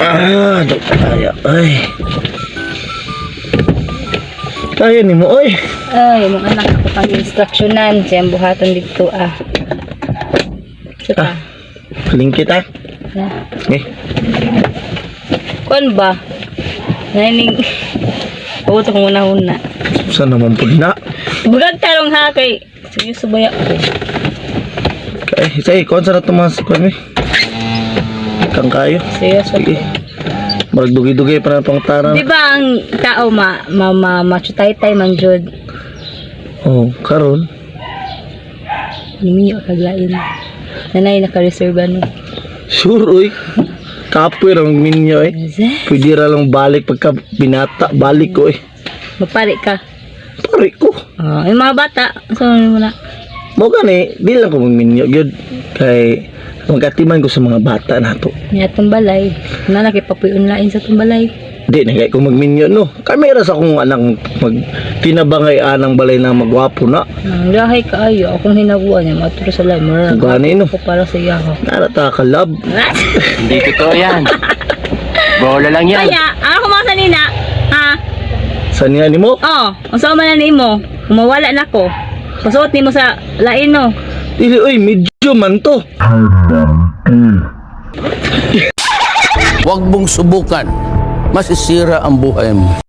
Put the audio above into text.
Kaya. Ay. Kaya ni mo, oy. Ay, mong anak ko pang instructionan. Siyang buhaton dito, Saka. Paling kita. Eh. Kuan ba? Naining. Puto ko muna. Saan naman po na? Bugag tarong ha kay. Sige, subaya ko. Say, kung saan na tumas ko mi? Kang kayo. Sige. Magdugi-dugi pa na itong tarang. Di ba ang tao machutay-tay man jud? Oh, karon. Nimiyo kaglain. Nanay naka-reserve ano. Sure, oy. Kapoy lang minyo, eh. Pwede ra lang balik pagka binata. Balik ko, eh. Magpari ka. Pari ko. Yung mga bata, saan mo na? Mo gani, di lang ko magminyo. Yun, kay magkatiman ko sa mga bata na to. Niya balay. Nalaki papuyon lain sa tumbalay. Di na kay ko magminyo, no. Kamera sa akong anang tinabangay anang balay na magwapo na. Lahay ka ayo. Akong hinaguan niya. Maturo sa lain. Gani, no. Ako para sa iya ko. Narata ka, love. Hindi totoo yan. Bola lang yan. Kaya, ako mga sanina, Saan nga ni mo? usaw man na ni mo. Kumawala na ko. Pasuot ni mo sa lain, no. Dili, oy, medyo man to. Huwag mong subukan. Masisira ang buhay mo.